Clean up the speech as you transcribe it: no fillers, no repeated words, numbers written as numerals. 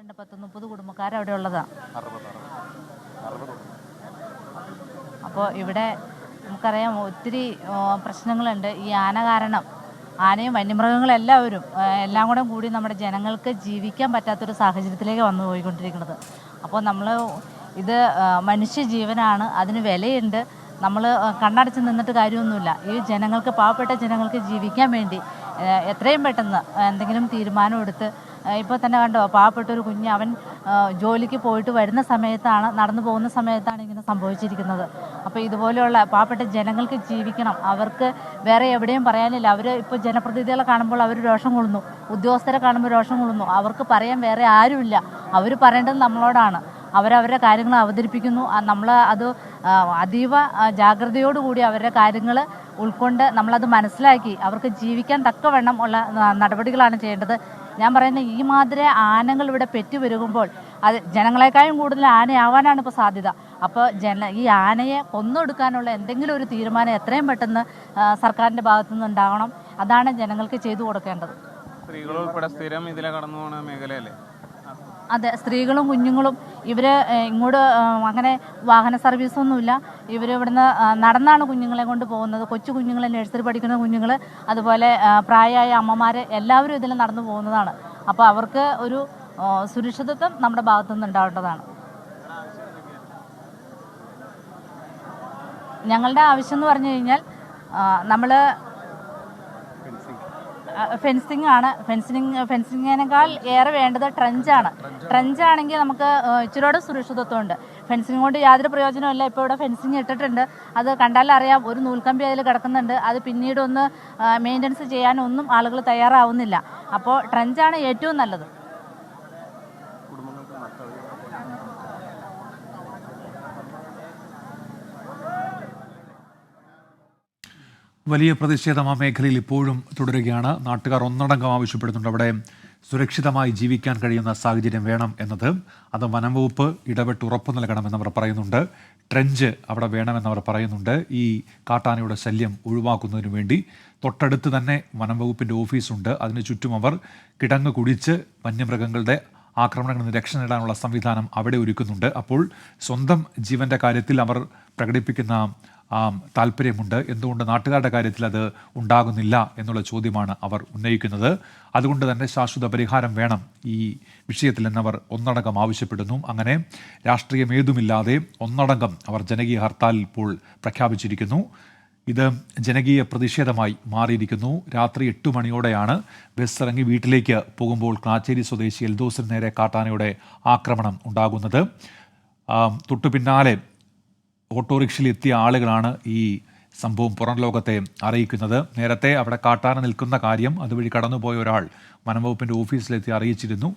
കുടുംബക്കാരുണ്ട്, 10-30 കുടുംബക്കാർ അവിടെ ഉള്ളതാണ്. അപ്പോൾ ഇവിടെ നമുക്കറിയാം ഒത്തിരി പ്രശ്നങ്ങളുണ്ട് ഈ ആന കാരണം. ആനയും വന്യമൃഗങ്ങളെല്ലാവരും എല്ലാം കൂടി നമ്മുടെ ജനങ്ങൾക്ക് ജീവിക്കാൻ പറ്റാത്തൊരു സാഹചര്യത്തിലേക്ക് വന്നു പോയിക്കൊണ്ടിരിക്കുന്നത്. അപ്പോൾ നമ്മൾ ഇത് മനുഷ്യജീവനാണ്, അതിന് വിലയുണ്ട്. നമ്മൾ കണ്ണടച്ച് നിന്നിട്ട് കാര്യമൊന്നുമില്ല. ഈ ജനങ്ങൾക്ക്, പാവപ്പെട്ട ജനങ്ങൾക്ക് ജീവിക്കാൻ വേണ്ടി എത്രയും പെട്ടെന്ന് എന്തെങ്കിലും തീരുമാനം എടുത്ത്, ഇപ്പോൾ തന്നെ കണ്ടോ പാവപ്പെട്ടൊരു കുഞ്ഞ്, അവൻ ജോലിക്ക് പോയിട്ട് വരുന്ന സമയത്താണ്, നടന്നു പോകുന്ന സമയത്താണ് ഇങ്ങനെ സംഭവിച്ചിരിക്കുന്നത്. അപ്പോൾ ഇതുപോലെയുള്ള പാവപ്പെട്ട ജനങ്ങൾക്ക് ജീവിക്കണം, അവർക്ക് വേറെ എവിടെയും പറയാനില്ല. അവർ ഇപ്പോൾ ജനപ്രതിനിധികളെ കാണുമ്പോൾ അവർ രോഷം കൊള്ളുന്നു, ഉദ്യോഗസ്ഥരെ കാണുമ്പോൾ രോഷം കൊള്ളുന്നു. അവർക്ക് പറയാൻ വേറെ ആരുമില്ല. അവർ പറയേണ്ടത് നമ്മളോടാണ്. അവരവരുടെ കാര്യങ്ങൾ അവതരിപ്പിക്കുന്നു. നമ്മൾ അത് അതീവ ജാഗ്രതയോടുകൂടി അവരുടെ കാര്യങ്ങൾ ഉൾക്കൊണ്ട് നമ്മളത് മനസ്സിലാക്കി അവർക്ക് ജീവിക്കാൻ തക്കവണ്ണം ഉള്ള നടപടികളാണ് ചെയ്യേണ്ടത്. ഞാൻ പറയുന്നത് ഈ മാതിരി ആനകൾ ഇവിടെ പെറ്റുപെരുകുമ്പോൾ അത് ജനങ്ങളെക്കാളും കൂടുതൽ ആനയാവാനാണ് ഇപ്പോൾ സാധ്യത. അപ്പോൾ ഈ ആനയെ കൊന്നൊടുക്കാനുള്ള എന്തെങ്കിലും ഒരു തീരുമാനം എത്രയും പെട്ടെന്ന് സർക്കാരിൻ്റെ ഭാഗത്തുനിന്ന് ഉണ്ടാകണം. അതാണ് ജനങ്ങൾക്ക് ചെയ്തു കൊടുക്കേണ്ടത്. സ്ത്രീകൾ ഉൾപ്പെടെ സ്ഥിരം ഇതിലെ കടന്നു പോകുന്ന മേഖലയല്ലേ? അതെ, സ്ത്രീകളും കുഞ്ഞുങ്ങളും ഇവർ ഇങ്ങോട്ട് അങ്ങനെ വാഹന സർവീസൊന്നുമില്ല. ഇവർ ഇവിടുന്ന് നടന്നാണ് കുഞ്ഞുങ്ങളെ കൊണ്ട് പോകുന്നത്. കൊച്ചു കുഞ്ഞുങ്ങളെ, നഴ്സറി പഠിക്കുന്ന കുഞ്ഞുങ്ങൾ, അതുപോലെ പ്രായമായ അമ്മമാർ എല്ലാവരും ഇതിൽ നടന്നു പോകുന്നതാണ്. അപ്പോൾ അവർക്ക് ഒരു സുരക്ഷിതത്വം നമ്മുടെ ഭാഗത്തുനിന്ന് ഉണ്ടാവേണ്ടതാണ്. ഞങ്ങളുടെ ആവശ്യം എന്ന് പറഞ്ഞു കഴിഞ്ഞാൽ നമ്മൾ ഫെൻസിങ് ആണ്. ഫെൻസിങ്ങിനേക്കാൾ ഏറെ വേണ്ടത് ട്രഞ്ചാണ്. ട്രഞ്ചാണെങ്കിൽ നമുക്ക് ഇച്ചിരിയോടെ സുരക്ഷിതത്വമുണ്ട്. ഫെൻസിങ് കൊണ്ട് യാതൊരു പ്രയോജനമില്ല. ഇപ്പോൾ ഇവിടെ ഫെൻസിങ് ഇട്ടിട്ടുണ്ട്, അത് കണ്ടാലറിയാം, ഒരു നൂൽക്കമ്പി അതിൽ കിടക്കുന്നുണ്ട്. അത് പിന്നീട് ഒന്ന് മെയിൻ്റനൻസ് ചെയ്യാനൊന്നും ആളുകൾ തയ്യാറാവുന്നില്ല. അപ്പോൾ ട്രഞ്ചാണ് ഏറ്റവും നല്ലത്. വലിയ പ്രതിഷേധം ആ മേഖലയിൽ ഇപ്പോഴും തുടരുകയാണ്. നാട്ടുകാർ ഒന്നടങ്കം ആവശ്യപ്പെടുന്നുണ്ട് അവിടെ സുരക്ഷിതമായി ജീവിക്കാൻ കഴിയുന്ന സാഹചര്യം വേണം എന്നത്. അത് വനംവകുപ്പ് ഇടപെട്ട് ഉറപ്പു നൽകണമെന്നവർ പറയുന്നുണ്ട്. ട്രെഞ്ച് അവിടെ വേണമെന്നവർ പറയുന്നുണ്ട്. ഈ കാട്ടാനയുടെ ശല്യം ഒഴിവാക്കുന്നതിന് വേണ്ടി തൊട്ടടുത്ത് തന്നെ വനംവകുപ്പിൻ്റെ ഓഫീസുണ്ട്. അതിന് ചുറ്റും അവർ കിടങ്ങ് കുടിച്ച് വന്യമൃഗങ്ങളുടെ ആക്രമണങ്ങളിൽ നിന്ന് രക്ഷ നേടാനുള്ള സംവിധാനം അവിടെ ഒരുക്കുന്നുണ്ട്. അപ്പോൾ സ്വന്തം ജീവൻ്റെ കാര്യത്തിൽ അവർ പ്രകടിപ്പിക്കുന്ന താല്പര്യമുണ്ട്. എന്തുകൊണ്ട് നാട്ടുകാരുടെ കാര്യത്തിൽ അത് ഉണ്ടാകുന്നില്ല എന്നുള്ള ചോദ്യമാണ് അവർ ഉന്നയിക്കുന്നത്. അതുകൊണ്ട് തന്നെ ശാശ്വത പരിഹാരം വേണം ഈ വിഷയത്തിൽ എന്നവർ ഒന്നടങ്കം ആവശ്യപ്പെടുന്നു. അങ്ങനെ രാഷ്ട്രീയമേതുമില്ലാതെ ഒന്നടങ്കം അവർ ജനകീയ ഹർത്താൽ ഇപ്പോൾ പ്രഖ്യാപിച്ചിരിക്കുന്നു. ഇത് ജനകീയ പ്രതിഷേധമായി മാറിയിരിക്കുന്നു. രാത്രി 8 മണിയോടെയാണ് ബസ് ഇറങ്ങി വീട്ടിലേക്ക് പോകുമ്പോൾ ക്ലാച്ചേരി സ്വദേശി എൽദോസിന് നേരെ കാട്ടാനയുടെ ആക്രമണം ഉണ്ടാകുന്നത്. തൊട്ടു പിന്നാലെ ഓട്ടോറിക്ഷയിൽ എത്തിയ ആളുകളാണ് ഈ സംഭവം പുറം ലോകത്തെ അറിയിക്കുന്നത്. നേരത്തെ അവിടെ കാട്ടാന നിൽക്കുന്ന കാര്യം അതുവഴി കടന്നുപോയ ഒരാൾ വനംവകുപ്പിൻ്റെ ഓഫീസിലെത്തി അറിയിച്ചിരുന്നു.